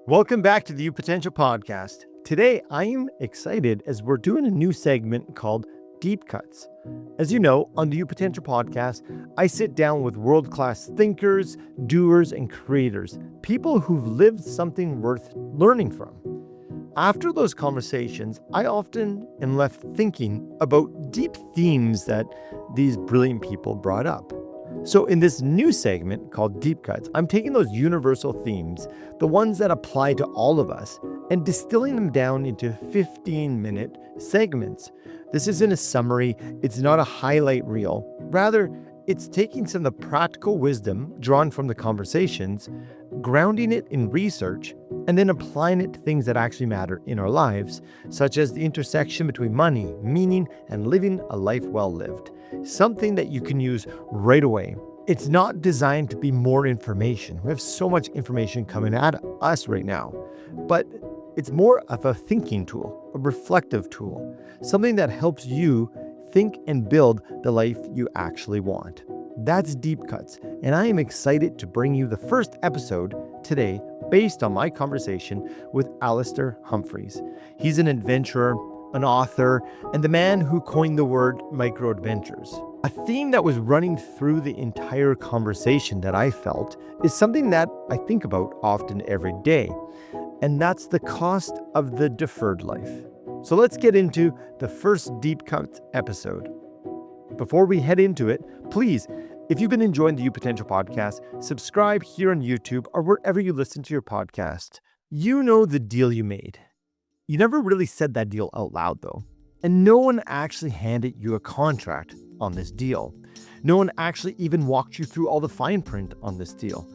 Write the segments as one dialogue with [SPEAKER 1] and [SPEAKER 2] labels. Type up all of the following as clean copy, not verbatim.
[SPEAKER 1] Welcome back to the YouPotential podcast. Today, I am excited as we're doing a new segment called Deep Cuts. As you know, on the YouPotential podcast, I sit down with world-class thinkers, doers, and creators, people who've lived something worth learning from. After those conversations, I often am left thinking about deep themes that these brilliant people brought up. So in this new segment called Deep Cuts, I'm taking those universal themes, the ones that apply to all of us, and distilling them down into 15-minute segments. This isn't a summary, it's not a highlight reel. Rather, it's taking some of the practical wisdom drawn from the conversations, grounding it in research, and then applying it to things that actually matter in our lives, such as the intersection between money, meaning, and living a life well lived. Something that you can use right away. It's not designed to be more information. We have so much information coming at us right now, but it's more of a thinking tool, a reflective tool, something that helps you think and build the life you actually want. That's Deep Cuts, and I am excited to bring you the first episode today based on my conversation with Alastair Humphreys. He's an adventurer, an author, and the man who coined the word micro-adventures. A theme that was running through the entire conversation that I felt is something that I think about often every day, and that's the cost of the deferred life. So let's get into the first Deep Cuts episode. Before we head into it, please, if you've been enjoying the YouPotential podcast, subscribe here on YouTube or wherever you listen to your podcast. You know the deal you made. You never really said that deal out loud, though. And no one actually handed you a contract on this deal. No one actually even walked you through all the fine print on this deal.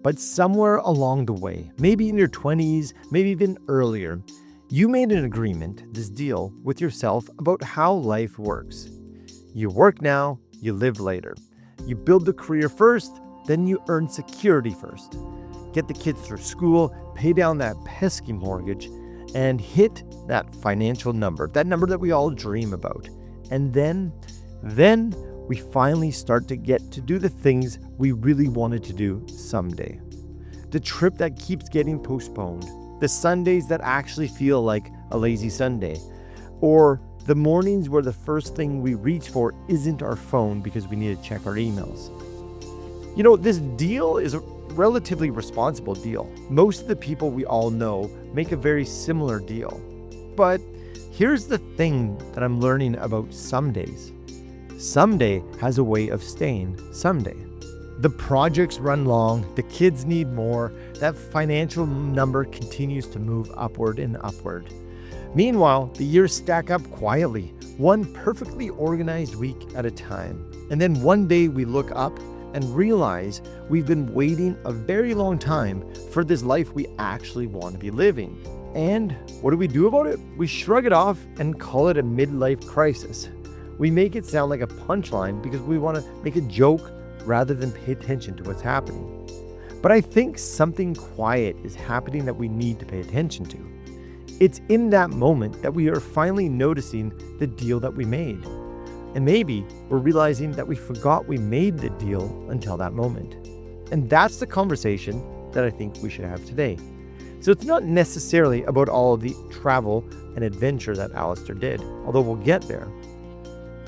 [SPEAKER 1] But somewhere along the way, maybe in your 20s, maybe even earlier, you made an agreement, this deal, with yourself about how life works. You work now, you live later. You build a career first, then you earn security first. Get the kids through school, pay down that pesky mortgage, and hit that financial number, that number that we all dream about. And then we finally start to get to do the things we really wanted to do someday. The trip that keeps getting postponed, the Sundays that actually feel like a lazy Sunday, or the mornings where the first thing we reach for isn't our phone because we need to check our emails. You know, this deal is a relatively responsible deal. Most of the people we all know make a very similar deal. But here's the thing that I'm learning about somedays. Someday has a way of staying someday. The projects run long, the kids need more, that financial number continues to move upward and upward. Meanwhile, the years stack up quietly, one perfectly organized week at a time. And then one day we look up and realize we've been waiting a very long time for this life we actually want to be living. And what do we do about it? We shrug it off and call it a midlife crisis. We make it sound like a punchline because we want to make a joke rather than pay attention to what's happening. But I think something quiet is happening that we need to pay attention to. It's in that moment that we are finally noticing the deal that we made. And maybe we're realizing that we forgot we made the deal until that moment. And that's the conversation that I think we should have today. So it's not necessarily about all of the travel and adventure that Alastair did, although we'll get there.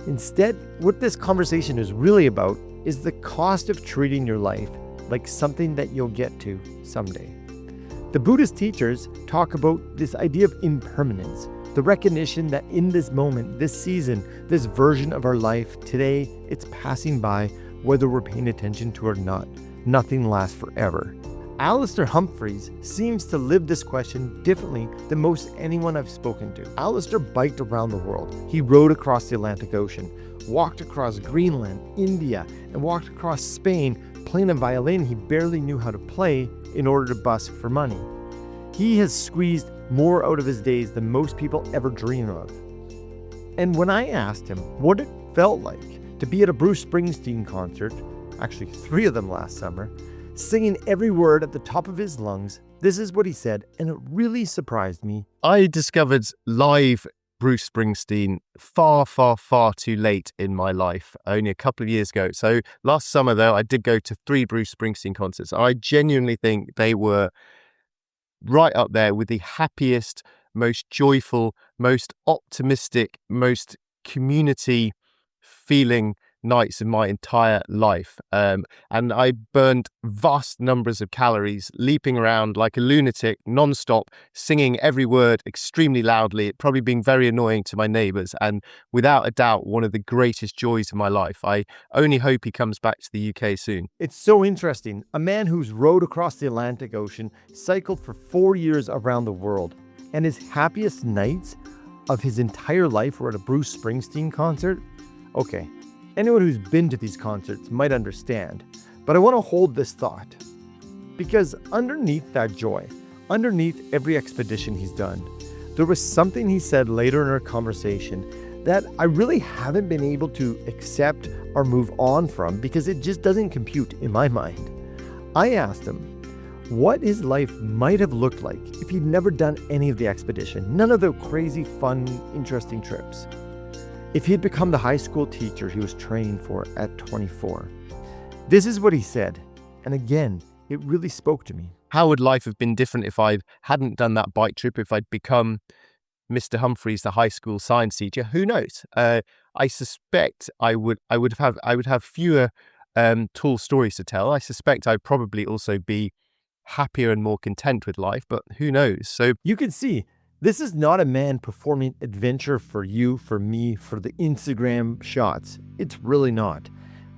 [SPEAKER 1] Instead, what this conversation is really about is the cost of treating your life like something that you'll get to someday. The Buddhist teachers talk about this idea of impermanence, the recognition that in this moment, this season, this version of our life today, it's passing by whether we're paying attention to it or not. Nothing lasts forever. Alastair Humphreys seems to live this question differently than most anyone I've spoken to. Alastair biked around the world. He rode across the Atlantic Ocean, walked across Greenland, India, and walked across Spain playing a violin he barely knew how to play in order to bus for money. He has squeezed more out of his days than most people ever dream of. And when I asked him what it felt like to be at a Bruce Springsteen concert, actually 3 of them last summer, singing every word at the top of his lungs, this is what he said, and it really surprised me.
[SPEAKER 2] I discovered live Bruce Springsteen far too late in my life, only a couple of years ago. So last summer, though, I did go to 3 Bruce Springsteen concerts. I genuinely think they were right up there with the happiest, most joyful, most optimistic, most community feeling nights in my entire life. And I burned vast numbers of calories, leaping around like a lunatic, non-stop, singing every word extremely loudly, probably being very annoying to my neighbours, and without a doubt, one of the greatest joys of my life. I only hope he comes back to the UK soon.
[SPEAKER 1] It's so interesting. A man who's rowed across the Atlantic Ocean, cycled for 4 years around the world, and his happiest nights of his entire life were at a Bruce Springsteen concert. Okay, anyone who's been to these concerts might understand, but I want to hold this thought. Because underneath that joy, underneath every expedition he's done, there was something he said later in our conversation that I really haven't been able to accept or move on from because it just doesn't compute in my mind. I asked him what his life might have looked like if he'd never done any of the expedition, none of the crazy, fun, interesting trips. If he had become the high school teacher he was training for at 24. This is what he said, and again, it really spoke to me.
[SPEAKER 2] How would life have been different if I hadn't done that bike trip, if I'd become Mr. Humphreys, the high school science teacher? Who knows? I suspect I would have fewer tall stories to tell. I suspect I'd probably also be happier and more content with life, but who knows? So
[SPEAKER 1] you can see, this is not a man performing adventure for you, for me, for the Instagram shots. It's really not.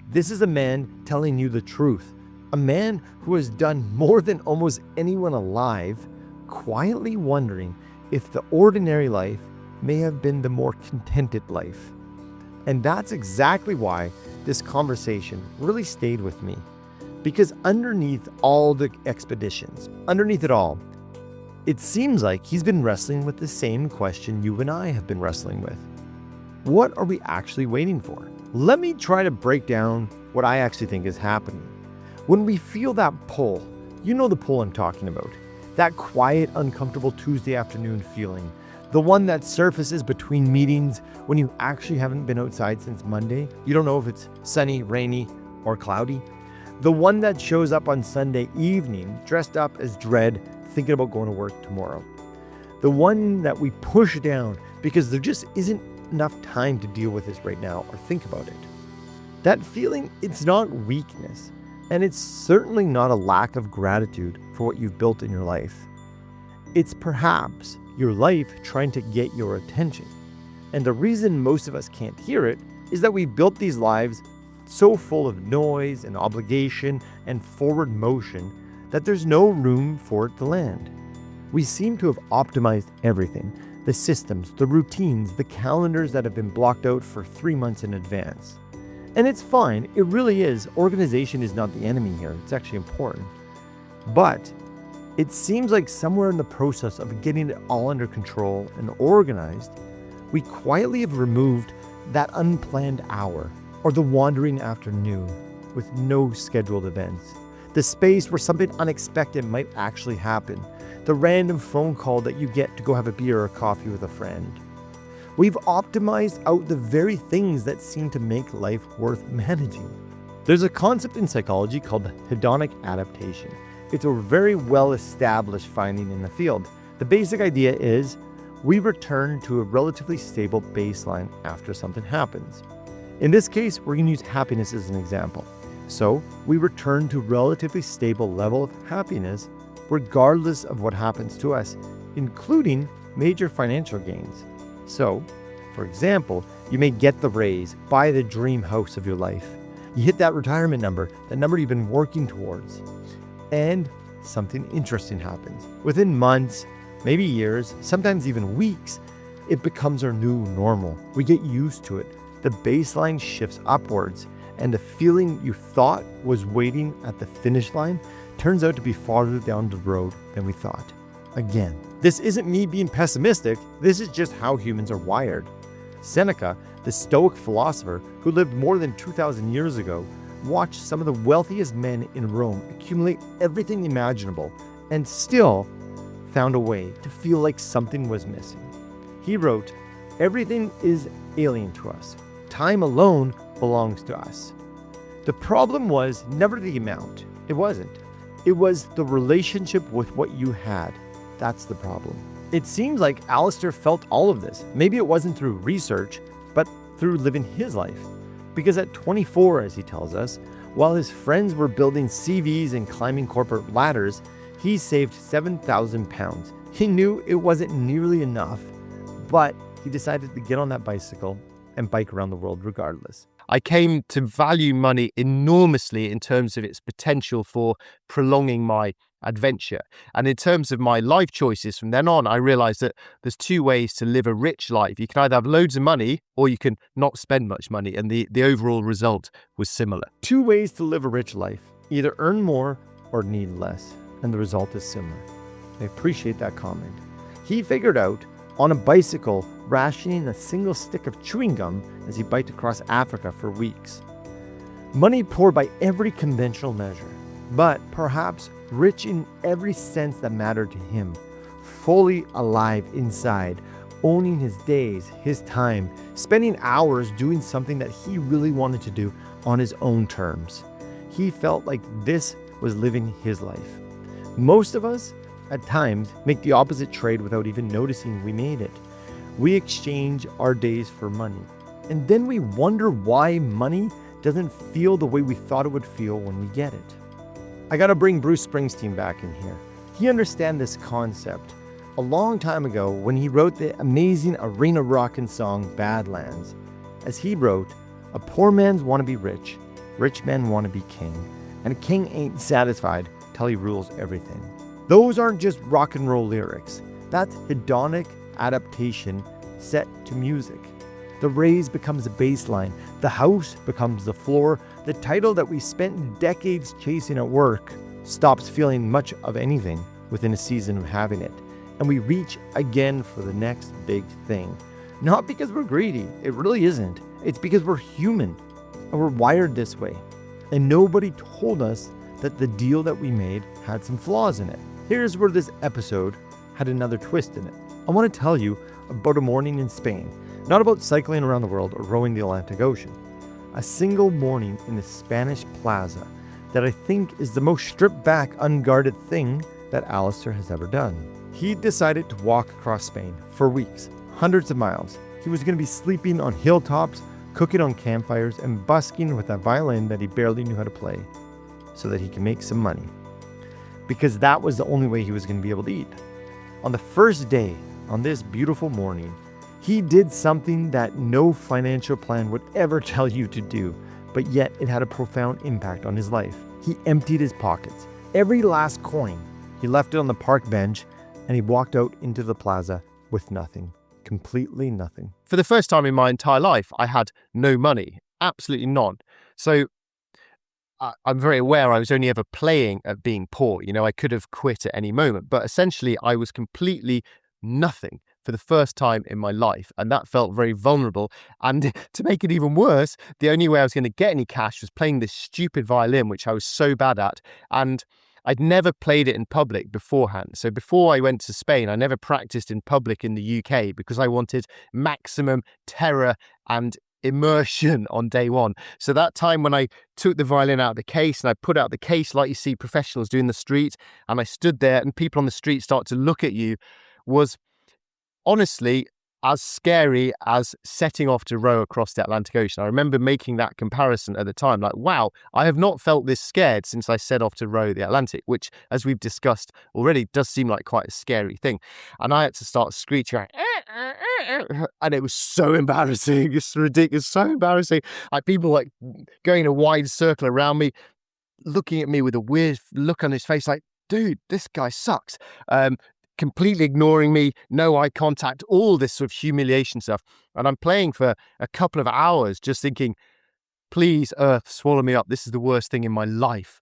[SPEAKER 1] This is a man telling you the truth. A man who has done more than almost anyone alive, quietly wondering if the ordinary life may have been the more contented life. And that's exactly why this conversation really stayed with me. Because underneath all the expeditions, underneath it all, it seems like he's been wrestling with the same question you and I have been wrestling with. What are we actually waiting for? Let me try to break down what I actually think is happening. When we feel that pull, you know the pull I'm talking about, that quiet, uncomfortable Tuesday afternoon feeling, the one that surfaces between meetings when you actually haven't been outside since Monday. You don't know if it's sunny, rainy, or cloudy. The one that shows up on Sunday evening, dressed up as dread, thinking about going to work tomorrow. The one that we push down because there just isn't enough time to deal with this right now or think about it. That feeling, it's not weakness, and it's certainly not a lack of gratitude for what you've built in your life. It's perhaps your life trying to get your attention. And the reason most of us can't hear it is that we've built these lives so full of noise and obligation and forward motion that there's no room for it to land. We seem to have optimized everything, the systems, the routines, the calendars that have been blocked out for 3 months in advance. And it's fine, it really is. Organization is not the enemy here, it's actually important. But it seems like somewhere in the process of getting it all under control and organized, we quietly have removed that unplanned hour or the wandering afternoon with no scheduled events. The space where something unexpected might actually happen. The random phone call that you get to go have a beer or coffee with a friend. We've optimized out the very things that seem to make life worth managing. There's a concept in psychology called hedonic adaptation. It's a very well-established finding in the field. The basic idea is we return to a relatively stable baseline after something happens. In this case, we're going to use happiness as an example. So we return to a relatively stable level of happiness regardless of what happens to us, including major financial gains. So, for example, you may get the raise, buy the dream house of your life. You hit that retirement number, the number you've been working towards. And something interesting happens. Within months, maybe years, sometimes even weeks, it becomes our new normal. We get used to it. The baseline shifts upwards, and the feeling you thought was waiting at the finish line turns out to be farther down the road than we thought. Again, this isn't me being pessimistic, this is just how humans are wired. Seneca, the Stoic philosopher who lived more than 2,000 years ago, watched some of the wealthiest men in Rome accumulate everything imaginable and still found a way to feel like something was missing. He wrote, "Everything is alien to us. Time alone belongs to us." The problem was never the amount. It wasn't. It was the relationship with what you had. That's the problem. It seems like Alastair felt all of this. Maybe it wasn't through research, but through living his life. Because at 24, as he tells us, while his friends were building CVs and climbing corporate ladders, he saved £7,000. He knew it wasn't nearly enough, but he decided to get on that bicycle and bike around the world regardless.
[SPEAKER 2] I came to value money enormously in terms of its potential for prolonging my adventure. And in terms of my life choices from then on, I realized that there's two ways to live a rich life. You can either have loads of money or you can not spend much money. And the overall result was similar.
[SPEAKER 1] Two ways to live a rich life: either earn more or need less. And the result is similar. I appreciate that comment. He figured out on a bicycle rationing a single stick of chewing gum as he biked across Africa for weeks. Money poor by every conventional measure, but perhaps rich in every sense that mattered to him, fully alive inside, owning his days, his time, spending hours doing something that he really wanted to do on his own terms. He felt like this was living his life. Most of us, at times, make the opposite trade without even noticing we made it. We exchange our days for money, and then we wonder why money doesn't feel the way we thought it would feel when we get it. I gotta bring Bruce Springsteen back in here. He understood this concept a long time ago when he wrote the amazing arena rockin' song Badlands. As he wrote, "A poor man's wanna be rich, rich men wanna be king, and a king ain't satisfied till he rules everything." Those aren't just rock and roll lyrics. That's hedonic adaptation set to music. The raise becomes a bass line. The house becomes the floor. The title that we spent decades chasing at work stops feeling much of anything within a season of having it. And we reach again for the next big thing. Not because we're greedy. It really isn't. It's because we're human and we're wired this way. And nobody told us that the deal that we made had some flaws in it. Here's where this episode had another twist in it. I want to tell you about a morning in Spain, not about cycling around the world or rowing the Atlantic Ocean. A single morning in the Spanish plaza that I think is the most stripped back, unguarded thing that Alastair has ever done. He decided to walk across Spain for weeks, hundreds of miles. He was going to be sleeping on hilltops, cooking on campfires, and busking with a violin that he barely knew how to play so that he can make some money. Because that was the only way he was going to be able to eat. On the first day, on this beautiful morning, he did something that no financial plan would ever tell you to do, but yet it had a profound impact on his life. He emptied his pockets. Every last coin, he left it on the park bench, and he walked out into the plaza with nothing. Completely nothing.
[SPEAKER 2] For the first time in my entire life, I had no money. Absolutely none. So I'm very aware I was only ever playing at being poor. You know, I could have quit at any moment, but essentially I was completely nothing for the first time in my life. And that felt very vulnerable. And to make it even worse, the only way I was going to get any cash was playing this stupid violin, which I was so bad at. And I'd never played it in public beforehand. So before I went to Spain, I never practiced in public in the UK because I wanted maximum terror and immersion on day one. So that time when I took the violin out of the case and I put out the case like you see professionals do in the street, and I stood there and people on the street start to look at you, was honestly as scary as setting off to row across the Atlantic Ocean. I remember making that comparison at the time, like, wow, I have not felt this scared since I set off to row the Atlantic, which, as we've discussed already, does seem like quite a scary thing. And I had to start screeching, and it was so embarrassing. It's ridiculous, so embarrassing. Like people like going in a wide circle around me, looking at me with a weird look on his face, like, dude, this guy sucks. Completely ignoring me, no eye contact, all this sort of humiliation stuff. And I'm playing for a couple of hours just thinking, please, Earth, swallow me up. This is the worst thing in my life.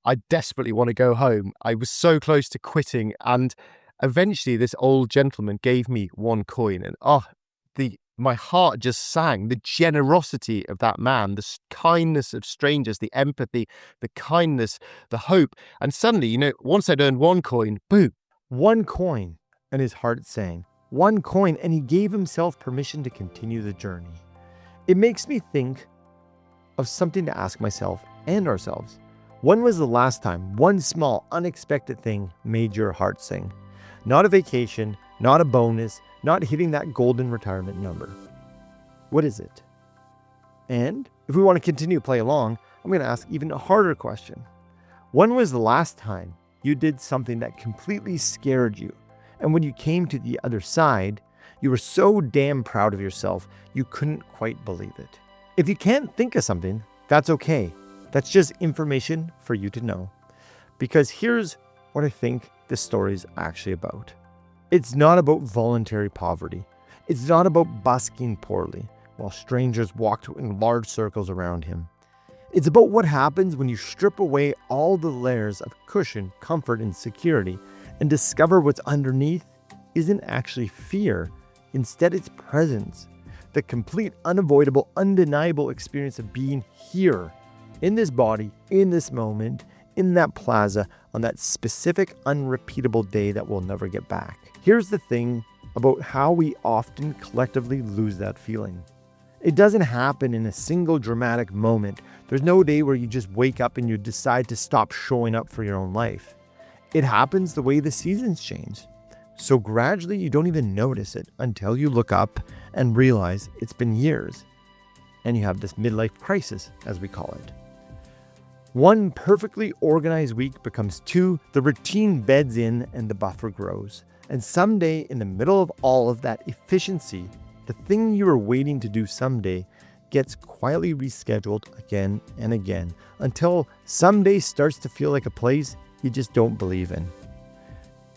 [SPEAKER 2] I desperately want to go home. I was so close to quitting. And eventually this old gentleman gave me one coin. And my heart just sang. The generosity of that man, the kindness of strangers, the empathy, the kindness, the hope. And suddenly, you know, once I'd earned one coin, boom.
[SPEAKER 1] One coin, and his heart sang. One coin, and he gave himself permission to continue the journey. It makes me think of something to ask myself and ourselves. When was the last time one small, unexpected thing made your heart sing? not a vacation, not a bonus, not hitting that golden retirement number. What is it? And if we want to continue to play along, I'm going to ask even a harder question. When was the last time you did something that completely scared you? And when you came to the other side, you were so damn proud of yourself, you couldn't quite believe it. If you can't think of something, that's okay. That's just information for you to know. Because here's what I think this story is actually about. It's not about voluntary poverty. It's not about busking poorly while strangers walked in large circles around him. It's about what happens when you strip away all the layers of cushion, comfort, and security and discover what's underneath isn't actually fear. Instead, it's presence. The complete, unavoidable, undeniable experience of being here, in this body, in this moment, in that plaza, on that specific, unrepeatable day that we'll never get back. Here's the thing about how we often collectively lose that feeling. It doesn't happen in a single dramatic moment. There's no day where you just wake up and you decide to stop showing up for your own life. It happens the way the seasons change. So gradually you don't even notice it until you look up and realize it's been years. And you have this midlife crisis, as we call it. One perfectly organized week becomes two, the routine beds in and the buffer grows. And someday, in the middle of all of that efficiency, the thing you were waiting to do someday gets quietly rescheduled again and again until someday starts to feel like a place you just don't believe in.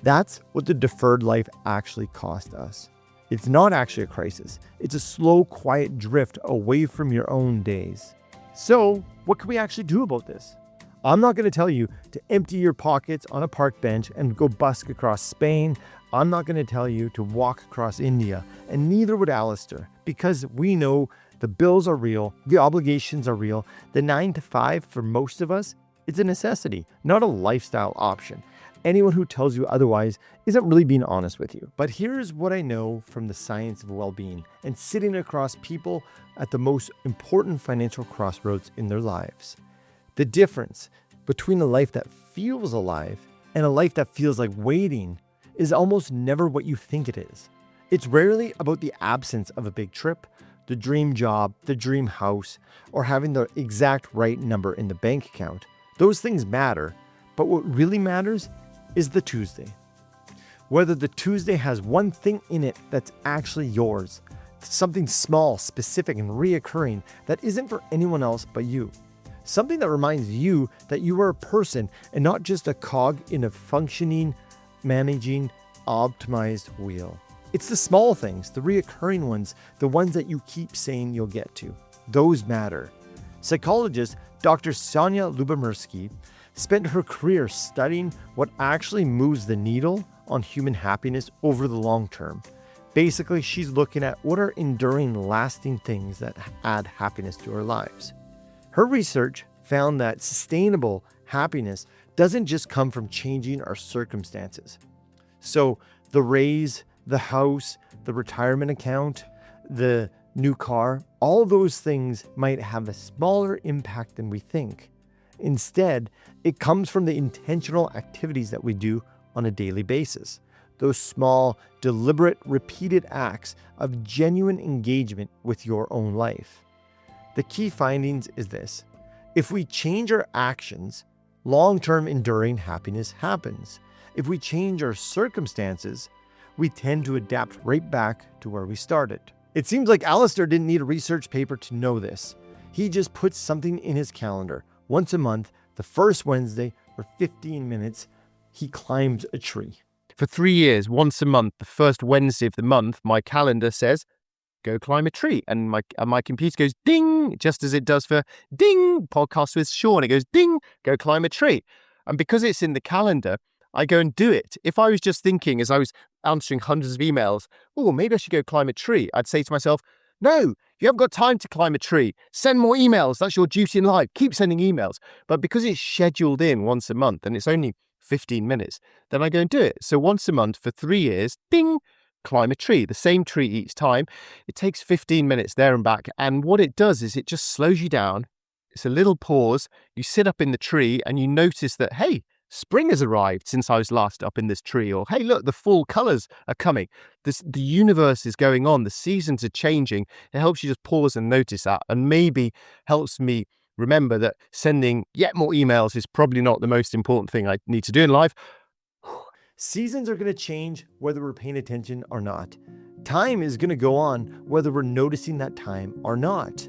[SPEAKER 1] That's what the deferred life actually cost us. It's not actually a crisis. It's a slow, quiet drift away from your own days. So, what can we actually do about this? I'm not going to tell you to empty your pockets on a park bench and go busk across Spain. I'm not going to tell you to walk across India, and neither would Alastair, because we know the bills are real, the obligations are real. The 9 to 5 for most of us, it's a necessity, not a lifestyle option. Anyone who tells you otherwise isn't really being honest with you. But here's what I know from the science of well-being and sitting across people at the most important financial crossroads in their lives. The difference between a life that feels alive and a life that feels like waiting is almost never what you think it is. It's rarely about the absence of a big trip, the dream job, the dream house, or having the exact right number in the bank account. Those things matter, but what really matters is the Tuesday. Whether the Tuesday has one thing in it that's actually yours, something small, specific, and reoccurring that isn't for anyone else but you. Something that reminds you that you are a person and not just a cog in a functioning, managing, optimized wheel. It's the small things, the reoccurring ones, the ones that you keep saying you'll get to. Those matter. Psychologist Dr. Sonia Lyubomirsky spent her career studying what actually moves the needle on human happiness over the long term. Basically, she's looking at what are enduring, lasting things that add happiness to our lives. Her research found that sustainable happiness doesn't just come from changing our circumstances. So the raise, the house, the retirement account, the new car, all those things might have a smaller impact than we think. Instead, it comes from the intentional activities that we do on a daily basis. Those small, deliberate, repeated acts of genuine engagement with your own life. The key findings is this: if we change our actions, long-term enduring happiness happens. If we change our circumstances, we tend to adapt right back to where we started. It seems like Alastair didn't need a research paper to know this. He just puts something in his calendar. Once a month, the first Wednesday, for 15 minutes, he climbs a tree.
[SPEAKER 2] For 3 years, once a month, the first Wednesday of the month, my calendar says, go climb a tree. And my computer goes ding, just as it does for ding, podcast with Shaun. It goes ding, go climb a tree. And because it's in the calendar, I go and do it. If I was just thinking as I was answering hundreds of emails, oh, maybe I should go climb a tree, I'd say to myself, no, you haven't got time to climb a tree. Send more emails. That's your duty in life. Keep sending emails. But because it's scheduled in once a month and it's only 15 minutes, then I go and do it. So once a month for 3 years, ding, climb a tree, the same tree each time. It takes 15 minutes there and back. And what it does is it just slows you down. It's a little pause. You sit up in the tree and you notice that, hey, spring has arrived since I was last up in this tree, or hey, look, the fall colors are coming. The universe is going on, the seasons are changing. It helps you just pause and notice that, and maybe helps me remember that sending yet more emails is probably not the most important thing I need to do in life.
[SPEAKER 1] Seasons are going to change whether we're paying attention or not. Time is going to go on whether we're noticing that time or not.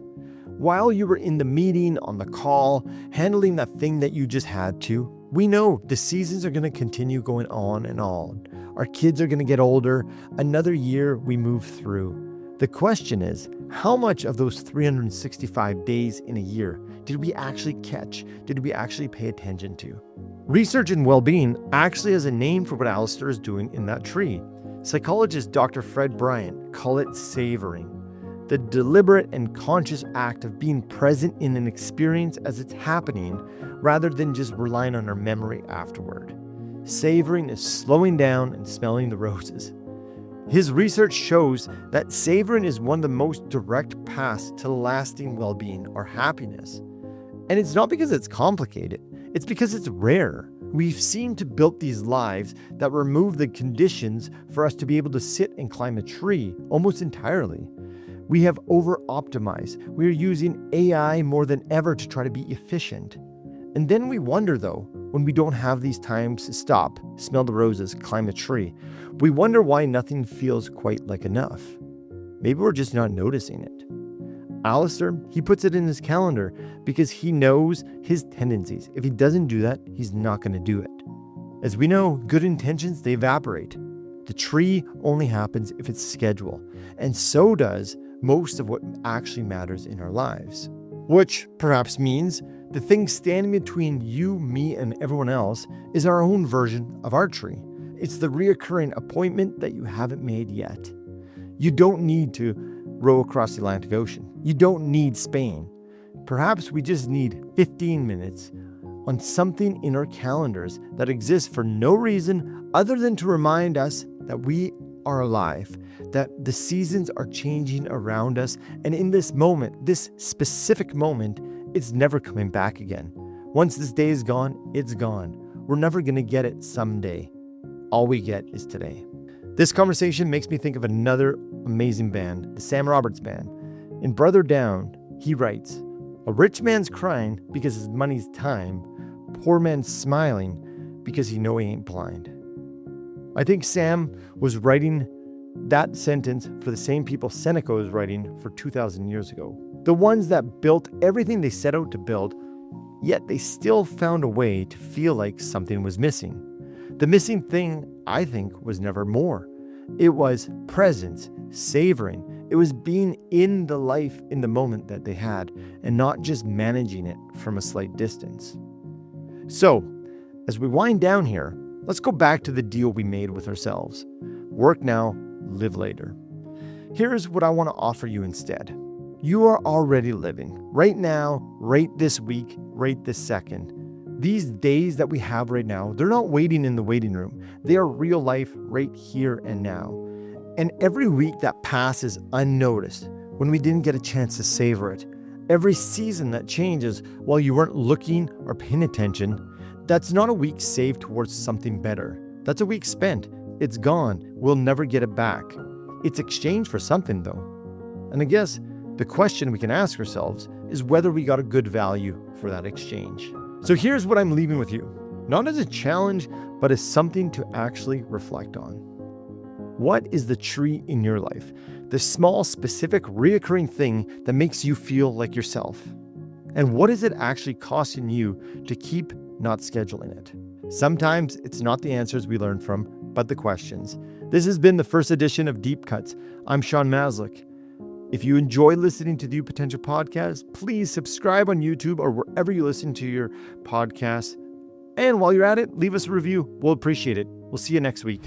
[SPEAKER 1] While you were in the meeting, on the call, handling that thing that you just had to, we know the seasons are going to continue going on and on. Our kids are going to get older. Another year we move through. The question is, how much of those 365 days in a year did we actually catch? Did we actually pay attention to? Research in well-being actually has a name for what Alastair is doing in that tree. Psychologist Dr. Fred Bryant call it savoring, the deliberate and conscious act of being present in an experience as it's happening rather than just relying on our memory afterward. Savoring is slowing down and smelling the roses. His research shows that savoring is one of the most direct paths to lasting well-being or happiness. And it's not because it's complicated, it's because it's rare. We've seemed to build these lives that remove the conditions for us to be able to sit and climb a tree almost entirely. We have over-optimized. We are using AI more than ever to try to be efficient. And then we wonder, though, when we don't have these times to stop, smell the roses, climb a tree, we wonder why nothing feels quite like enough. Maybe we're just not noticing it. Alastair, he puts it in his calendar because he knows his tendencies. If he doesn't do that, he's not going to do it. As we know, good intentions, they evaporate. The tree only happens if it's scheduled, and so does most of what actually matters in our lives. Which perhaps means the thing standing between you, me, and everyone else is our own version of our tree. It's the reoccurring appointment that you haven't made yet. You don't need to row across the Atlantic Ocean. You don't need Spain. Perhaps we just need 15 minutes on something in our calendars that exists for no reason other than to remind us that we are alive, that the seasons are changing around us, and in this moment, this specific moment, it's never coming back again. Once this day is gone, it's gone. We're never going to get it someday. All we get is today. This conversation makes me think of another amazing band, the Sam Roberts Band. In Brother Down, he writes, "A rich man's crying because his money's time. Poor man's smiling because he know he ain't blind." I think Sam was writing that sentence for the same people Seneca was writing for 2,000 years ago. The ones that built everything they set out to build, yet they still found a way to feel like something was missing. The missing thing, I think, was never more. It was presence, savoring. It was being in the life in the moment that they had and not just managing it from a slight distance. So, as we wind down here, let's go back to the deal we made with ourselves. Work now, live later. Here's what I want to offer you instead. You are already living right now, right this week, right this second. These days that we have right now, they're not waiting in the waiting room. They are real life right here and now. And every week that passes unnoticed, when we didn't get a chance to savor it, every season that changes while you weren't looking or paying attention, that's not a week saved towards something better. That's a week spent. It's gone. We'll never get it back. It's exchanged for something, though. And I guess the question we can ask ourselves is whether we got a good value for that exchange. So here's what I'm leaving with you. Not as a challenge, but as something to actually reflect on. What is the tree in your life? The small, specific, reoccurring thing that makes you feel like yourself? And what is it actually costing you to keep not scheduling it? Sometimes it's not the answers we learn from, but the questions. This has been the first edition of Deep Cuts. I'm Shaun Maslyk. If you enjoy listening to the YouPotential podcast, please subscribe on YouTube or wherever you listen to your podcasts. And while you're at it, leave us a review. We'll appreciate it. We'll see you next week.